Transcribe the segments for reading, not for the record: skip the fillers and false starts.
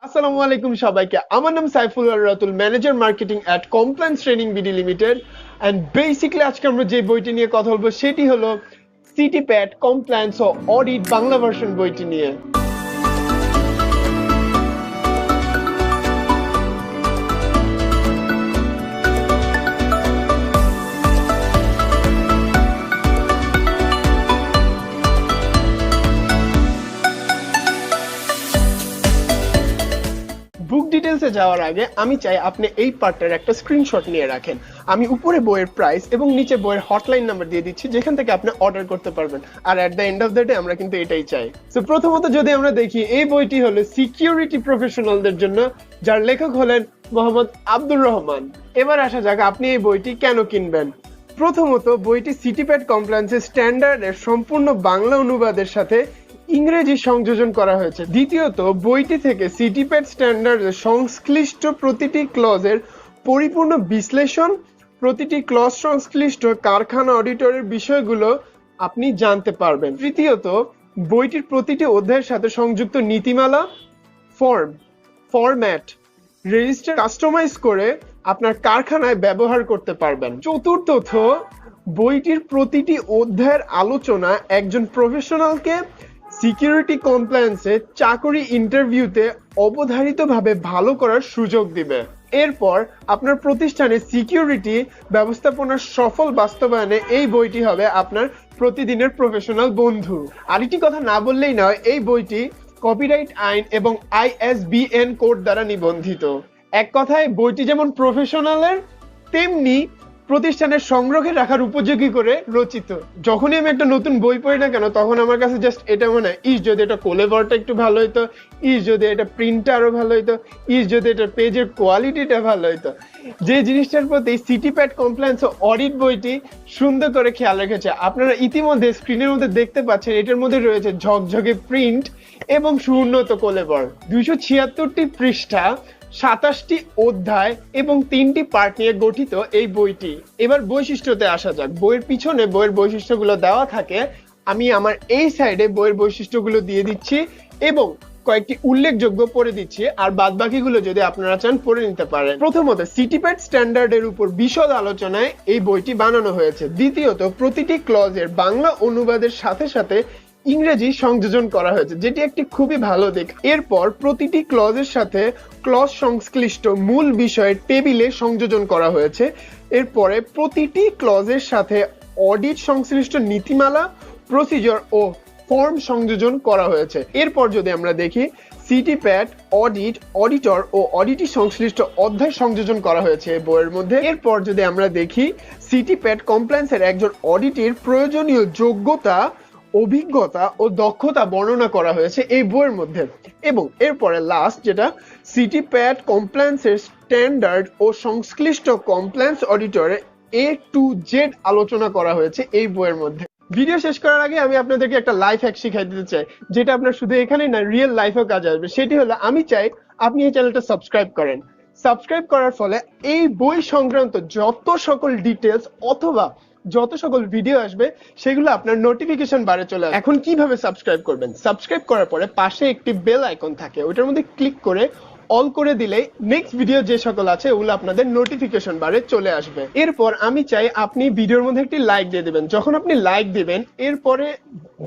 আসসালামু আলাইকুম সবাইকে। আমার নাম Saiful Ratul, manager marketing at compliance training BD limited. And basically আজকে আমরা যে বইটি নিয়ে কথা বলবো সেটি হলো C-TPAT কমপ্লায়েন্স ও অডিট বাংলা ভার্সন বইটি নিয়ে। বুক ডিটেলসে যাওয়ার আগে আমি চাই আপনি এই পার্টটার একটা স্ক্রিনশট নিয়ে রাখেন। আমি উপরে বইয়ের প্রাইস এবং নিচে বইয়ের হটলাইন নাম্বার দিয়ে দিচ্ছি, যেখান থেকে আপনি অর্ডার করতে পারবেন। আর at the end of the day আমরা কিন্তু এটাই চাই। তো প্রথমত যদি আমরা দেখি, এই বইটি হলো সিকিউরিটি প্রফেশনালদের জন্য, যার লেখক হলেন মোহাম্মদ আব্দুর রহমান। এবার আসা যাক আপনি এই বইটি কেন কিনবেন। প্রথমত বইটি C-TPAT কমপ্লায়েন্সের স্ট্যান্ডার্ডের সম্পূর্ণ বাংলা অনুবাদের সাথে ইংরেজি সংযোজন করা হয়েছে। দ্বিতীয়ত বইটি থেকে C-TPAT স্ট্যান্ডার্ডের সংশ্লিষ্ট প্রতিটি ক্লজের পরিপূর্ণ বিশ্লেষণ, প্রতিটি ক্লজ সংশ্লিষ্ট কারখানা অডিটরের বিষয়গুলো আপনি জানতে পারবেন। তৃতীয়ত বইটির প্রতিটি অধ্যায়ের সাথে সংযুক্ত নীতিমালা, ফরম্যাট, রেজিস্টার কাস্টমাইজ করে আপনার কারখানায় ব্যবহার করতে পারবেন। চতুর্থত বইটির প্রতিটি অধ্যায়ের আলোচনা একজন প্রফেশনালকে সিকিউরিটি কমপ্লায়েন্সে চাকরি ইন্টারভিউতে অবধারিতভাবে ভালো করার সুযোগ দিবে। এরপর আপনার প্রতিষ্ঠানে সিকিউরিটি ব্যবস্থাপনার সফল বাস্তবায়নে এই বইটি হবে আপনার প্রতিদিনের প্রফেশনাল বন্ধু। আরেকটি কথা না বললেই নয়, এই বইটি কপিরাইট আইন এবং ISBN কোড দ্বারা নিবন্ধিত। এক কথায় বইটি যেমন প্রফেশনালের তেমনি প্রতিষ্ঠানের সংগ্রহে রাখার উপযোগী করে রচিত। যখনই আমি একটা নতুন বই পড়ি না কেন, তখন আমার কাছে জাস্ট এটা মনে হয়, যদি এটা কোলেভারটা একটু ভালো হইতো, যদি এটা প্রিন্টটা আরো ভালো হইতো, যদি এটা পেজের কোয়ালিটিটা ভালো হইতো। যে জিনিসটার প্রতি C-TPAT কমপ্লায়েন্স ও অডিট বইটি সুন্দর করে খেয়াল রেখেছে। আপনারা ইতিমধ্যে স্ক্রিনের মধ্যে দেখতে পাচ্ছেন, এটার মধ্যে রয়েছে ঝকঝকে প্রিন্ট এবং সুউন্নত কোলেভার। 276টি পৃষ্ঠা, 27টি অধ্যায় এবং 3টি পার্ট নিয়ে গঠিত এই বইটি। এবার বৈশিষ্ট্যতে আসা যাক। বইয়ের পিছনে বইয়ের বৈশিষ্ট্যগুলো দেওয়া থাকে। আমি আমার এই সাইডে বইয়ের বৈশিষ্ট্যগুলো দিয়ে দিচ্ছি এবং কয়েকটি উল্লেখযোগ্য পড়ে দিচ্ছি, আর বাদ বাকিগুলো যদি আপনারা চান পড়ে নিতে পারেন। প্রথমত C-TPAT স্ট্যান্ডার্ডের উপর বিশদ আলোচনায় এই বইটি বানানো হয়েছে। দ্বিতীয়ত প্রতিটি ক্লজের বাংলা অনুবাদের সাথে সাথে ইংরেজি সংযোজন করা হয়েছে, যেটি একটি খুবই ভালো দিক। এরপর প্রতিটি ক্লজের সাথে ক্লজ সংশ্লিষ্ট মূল বিষয়ের টেবিলে সংযোজন করা হয়েছে। এরপরে প্রতিটি ক্লজের সাথে অডিট সংশ্লিষ্ট নীতিমালা, প্রসিজার ও ফর্ম সংযোজন করা হয়েছে। এরপর যদি আমরা দেখি, C-TPAT অডিট, অডিটর ও অডিটি সংশ্লিষ্ট অধ্যায় সংযোজন করা হয়েছে এই বইয়ের মধ্যে। এরপর যদি আমরা দেখি, C-TPAT কমপ্লায়েন্সের একজন অডিটের প্রয়োজনীয় যোগ্যতা, অভিজ্ঞতা ও দক্ষতা বর্ণনা করা হয়েছে এই বইয়ের মধ্যে। এবং এরপরে লাস্ট যেটা, C-TPAT কমপ্লায়েন্সের স্ট্যান্ডার্ড ও সংশ্লিষ্ট কমপ্লায়েন্স অডিটরে A to Z আলোচনা করা হয়েছে এই বইয়ের মধ্যে। ভিডিও শেষ করার আগে আমি আপনাদেরকে একটা লাইফ হ্যাক শিখাই দিতে চাই, যেটা আপনার শুধু এখানেই না, রিয়েল লাইফেও কাজে আসবে। সেটি হলো, আমি চাই আপনি এই চ্যানেলটা সাবস্ক্রাইব করেন। সাবস্ক্রাইব করার ফলে এই বই সংক্রান্ত যত সকল ডিটেলস অথবা যত সকল ভিডিও আসবে সেগুলো আপনার নোটিফিকেশন বারে চলে আসবে। এখন কিভাবে সাবস্ক্রাইব করবেন? সাবস্ক্রাইব করার পরে পাশে একটি বেল আইকন থাকে, ওটার মধ্যে ক্লিক করে অল করে দিলেই নেক্সট ভিডিও যে সকল আছে ওগুলো আপনাদের নোটিফিকেশন বারে চলে আসবে। এরপর আমি চাই আপনি ভিডিওর মধ্যে একটি লাইক দিয়ে দিবেন। যখন আপনি লাইক দিবেন, এরপরে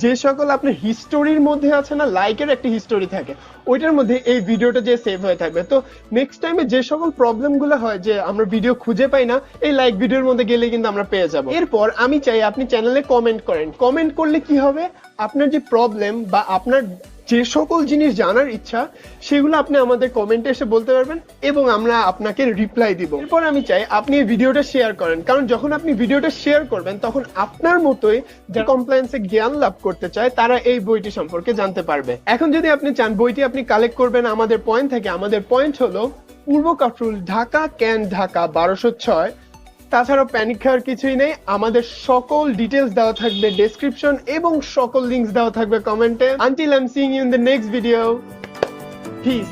যে সকল আপনার হিস্টোরির মধ্যে আছে না, লাইকের একটি হিস্টোরি থাকে, ওইটার মধ্যে এই ভিডিওটা যে সেভ হয়ে থাকবে। তো নেক্সট টাইমে যে সকল প্রবলেমগুলো হয় যে আমরা ভিডিও খুঁজে পাই না, এই লাইক ভিডিওর মধ্যে গেলে কিন্তু আমরা পেয়ে যাব। এরপর আমি চাই আপনি চ্যানেলে কমেন্ট করেন। কমেন্ট করলে কি হবে, আপনার যে প্রবলেম বা আপনার যে সকল জিনিস জানার ইচ্ছা সেগুলো আপনি আমাদের কমেন্টে এসে বলতে পারবেন এবং আমরা আপনাকে রিপ্লাই দিব। এরপর আমি চাই আপনি এই ভিডিওটা শেয়ার করেন, কারণ যখন আপনি ভিডিওটা শেয়ার করবেন তখন আপনার মতোই যারা কমপ্লায়েন্সে জ্ঞান লাভ করতে চায় তারা এই বইটি সম্পর্কে জানতে পারবে। এখন যদি আপনি চান বইটি আপনি কালেক্ট করবেন আমাদের পয়েন্ট থেকে, আমাদের পয়েন্ট হলো পূর্ব কাফরুল, ঢাকা, ক্যান্ট, ঢাকা 1206। তাছাড়াও প্যানিক খাওয়ার কিছুই নেই, আমাদের সকল ডিটেলস দেওয়া থাকবে ডেসক্রিপশন এবং সকল লিঙ্কস দেওয়া থাকবে কমেন্টে। Until I am seeing you in the next video, piece.